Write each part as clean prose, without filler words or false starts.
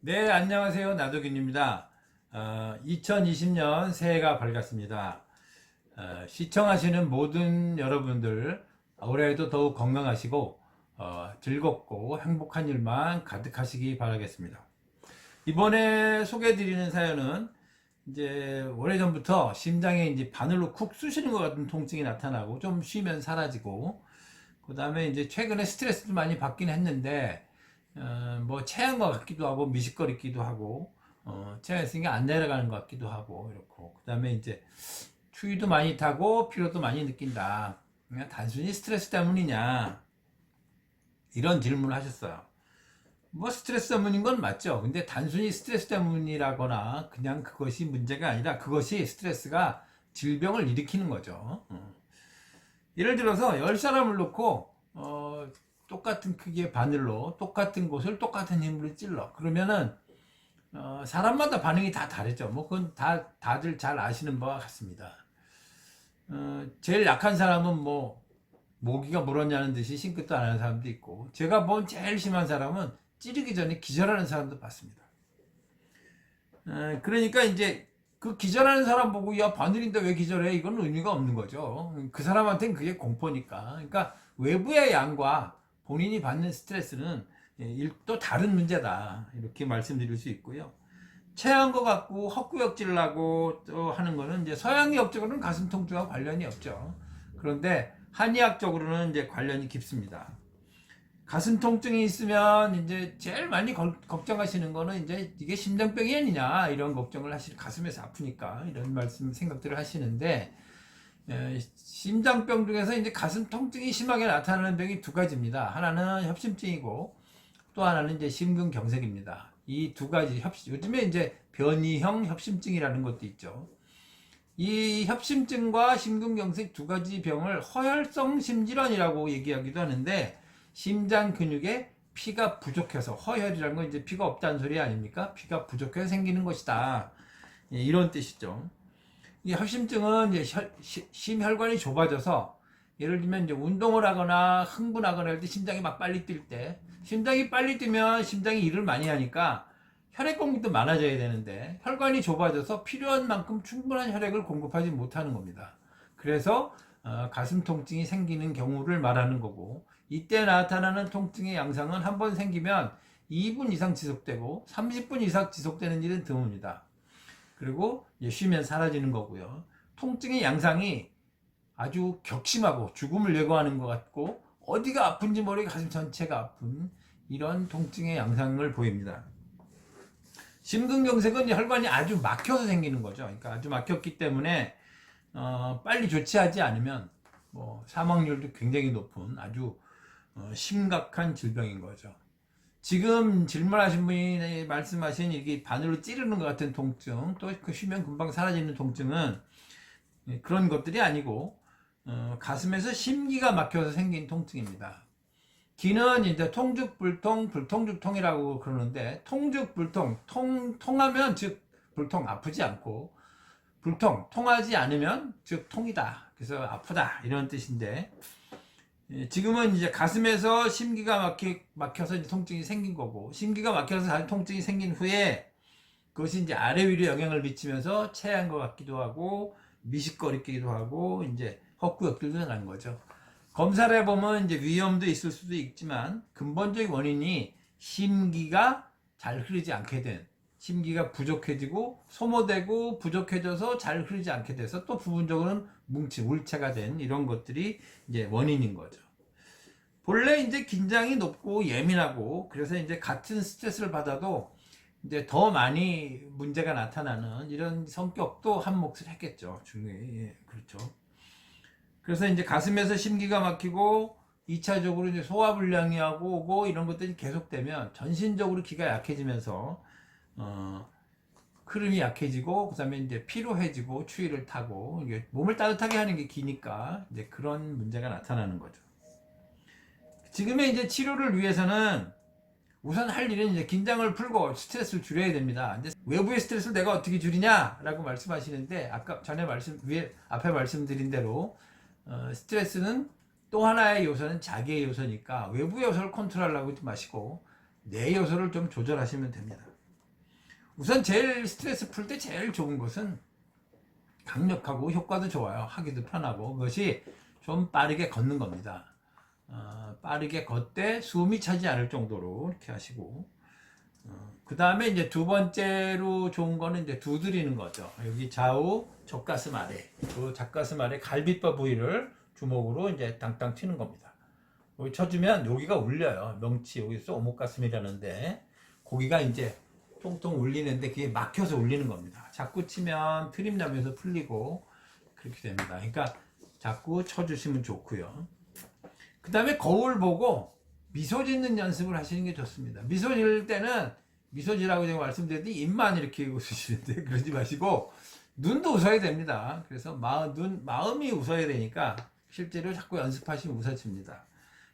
네, 안녕하세요. 나도균입니다. 2020년 새해가 밝았습니다. 시청하시는 모든 여러분들, 올해에도 더욱 건강하시고, 즐겁고 행복한 일만 가득하시기 바라겠습니다. 이번에 소개해드리는 사연은 이제 오래전부터 심장에 이제 바늘로 쿡 쑤시는 것 같은 통증이 나타나고 좀 쉬면 사라지고, 그 다음에 이제 최근에 스트레스도 많이 받긴 했는데, 뭐 체한 것 같기도 하고 미식거리기도 하고 체했으니까 안 내려가는 것 같기도 하고 이렇고 그 다음에 이제 추위도 많이 타고 피로도 많이 느낀다. 그냥 단순히 스트레스 때문이냐 이런 질문을 하셨어요. 뭐 스트레스 때문인 건 맞죠. 근데 단순히 스트레스 때문이라거나 그냥 그것이 문제가 아니라 그것이 스트레스가 질병을 일으키는 거죠. 예를 들어서 10사람을 놓고 똑같은 크기의 바늘로 똑같은 곳을 똑같은 힘으로 찔러. 그러면은 사람마다 반응이 다 다르죠. 뭐 그건 다들 잘 아시는 바와 같습니다. 제일 약한 사람은 뭐 모기가 물었냐는 듯이 싱긋도 안 하는 사람도 있고, 제가 본 제일 심한 사람은 찌르기 전에 기절하는 사람도 봤습니다. 그러니까 이제 그 기절하는 사람 보고 야 바늘인데 왜 기절해? 이건 의미가 없는 거죠. 그 사람한테는 그게 공포니까. 그러니까 외부의 양과 본인이 받는 스트레스는 또 다른 문제다. 이렇게 말씀드릴 수 있고요. 체한 것 같고 헛구역질을 하고 또 하는 거는 이제 서양의학적으로는 가슴 통증과 관련이 없죠. 그런데 한의학적으로는 이제 관련이 깊습니다. 가슴 통증이 있으면 이제 제일 많이 걱정하시는 거는 이제 이게 심장병이 아니냐 이런 걱정을 하시는, 가슴에서 아프니까 이런 말씀 생각들을 하시는데, 심장병 중에서 이제 가슴 통증이 심하게 나타나는 병이 두 가지입니다. 하나는 협심증이고 또 하나는 이제 심근경색입니다. 이 두 가지 요즘에 이제 변이형 협심증이라는 것도 있죠. 이 협심증과 심근경색 두 가지 병을 허혈성 심질환이라고 얘기하기도 하는데, 심장 근육에 피가 부족해서, 허혈이라는 건 이제 피가 없다는 소리 아닙니까? 피가 부족해서 생기는 것이다. 이런 뜻이죠. 이 협심증은 이제 심혈관이 좁아져서, 예를 들면 이제 운동을 하거나 흥분하거나 할 때 심장이 막 빨리 뛸 때, 심장이 빨리 뛰면 심장이 일을 많이 하니까 혈액 공급도 많아져야 되는데 혈관이 좁아져서 필요한 만큼 충분한 혈액을 공급하지 못하는 겁니다. 그래서 가슴 통증이 생기는 경우를 말하는 거고, 이때 나타나는 통증의 양상은 한 번 생기면 2분 이상 지속되고 30분 이상 지속되는 일은 드뭅니다. 그리고 쉬면 사라지는 거고요. 통증의 양상이 아주 격심하고 죽음을 예고하는 것 같고 어디가 아픈지 모르게 가슴 전체가 아픈 이런 통증의 양상을 보입니다. 심근경색은 혈관이 아주 막혀서 생기는 거죠. 그러니까 아주 막혔기 때문에 빨리 조치하지 않으면 뭐 사망률도 굉장히 높은 아주 심각한 질병인 거죠. 지금 질문하신 분이 말씀하신 이게 바늘로 찌르는 것 같은 통증, 또 그 쉬면 금방 사라지는 통증은 그런 것들이 아니고 가슴에서 심기가 막혀서 생긴 통증입니다. 기는 이제 통죽불통, 불통죽통이라고 그러는데, 통죽불통, 통하면 즉 불통, 아프지 않고, 불통, 통하지 않으면 즉 통이다. 그래서 아프다 이런 뜻인데, 지금은 이제 가슴에서 심기가 막혀서 이제 통증이 생긴 거고, 심기가 막혀서 통증이 생긴 후에 그것이 이제 아래 위로 영향을 미치면서 체한 것 같기도 하고 미식거리기도 하고 이제 헛구역질도 나는 거죠. 검사를 해보면 이제 위험도 있을 수도 있지만 근본적인 원인이 심기가 잘 흐르지 않게 된, 심기가 부족해지고 소모되고 부족해져서 잘 흐르지 않게 돼서 또 부분적으로는 울체가 된 이런 것들이 이제 원인인 거죠. 본래 이제 긴장이 높고 예민하고 그래서 이제 같은 스트레스를 받아도 이제 더 많이 문제가 나타나는 이런 성격도 한 몫을 했겠죠. 중에 그렇죠. 그래서 이제 가슴에서 심기가 막히고 2차적으로 이제 소화불량이 오고 이런 것들이 계속되면 전신적으로 기가 약해지면서 흐름이 약해지고 그다음에 이제 피로해지고 추위를 타고 이게 몸을 따뜻하게 하는 게 기니까 이제 그런 문제가 나타나는 거죠. 지금의 이제 치료를 위해서는 우선 할 일은 이제 긴장을 풀고 스트레스를 줄여야 됩니다. 이제 외부의 스트레스를 내가 어떻게 줄이냐라고 말씀하시는데, 아까 전에 앞에 말씀드린 대로 스트레스는 또 하나의 요소는 자기의 요소니까 외부의 요소를 컨트롤하려고 하지 마시고 내 요소를 좀 조절하시면 됩니다. 우선 제일 스트레스 풀 때 제일 좋은 것은 강력하고 효과도 좋아요. 하기도 편하고 그것이 좀 빠르게 걷는 겁니다. 빠르게 걷되 숨이 차지 않을 정도로 이렇게 하시고 그 다음에 이제 두 번째로 좋은 거는 이제 두드리는 거죠. 여기 좌우 젖가슴 아래, 그 젖가슴 아래 갈비뼈 부위를 주먹으로 이제 땅땅 치는 겁니다. 여기 쳐주면 여기가 울려요. 명치 여기서 오목가슴이라는데 고기가 이제 통통 울리는데 그게 막혀서 울리는 겁니다. 자꾸 치면 트림 나면서 풀리고 그렇게 됩니다. 그러니까 자꾸 쳐주시면 좋고요. 그 다음에 거울 보고 미소 짓는 연습을 하시는 게 좋습니다. 미소 지을 때는 미소 지라고 제가 말씀드렸더니 입만 이렇게 웃으시는데 그러지 마시고 눈도 웃어야 됩니다. 그래서 마음이 웃어야 되니까 실제로 자꾸 연습하시면 웃어집니다.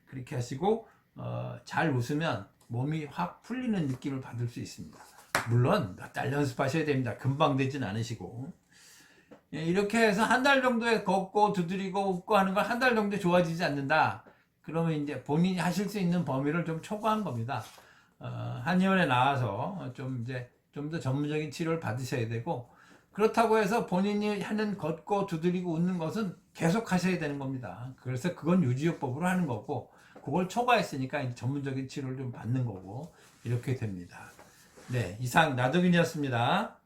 그렇게 하시고 잘 웃으면 몸이 확 풀리는 느낌을 받을 수 있습니다. 물론 몇 달 연습하셔야 됩니다. 금방 되진 않으시고 이렇게 해서 한 달 정도에 걷고 두드리고 웃고 하는 걸 한 달 정도 좋아지지 않는다. 그러면 이제 본인이 하실 수 있는 범위를 좀 초과한 겁니다. 한의원에 나와서 좀 더 전문적인 치료를 받으셔야 되고 그렇다고 해서 본인이 하는 걷고 두드리고 웃는 것은 계속 하셔야 되는 겁니다. 그래서 그건 유지요법으로 하는 거고 그걸 초과했으니까 이제 전문적인 치료를 좀 받는 거고 이렇게 됩니다. 네, 이상 나도균이었습니다.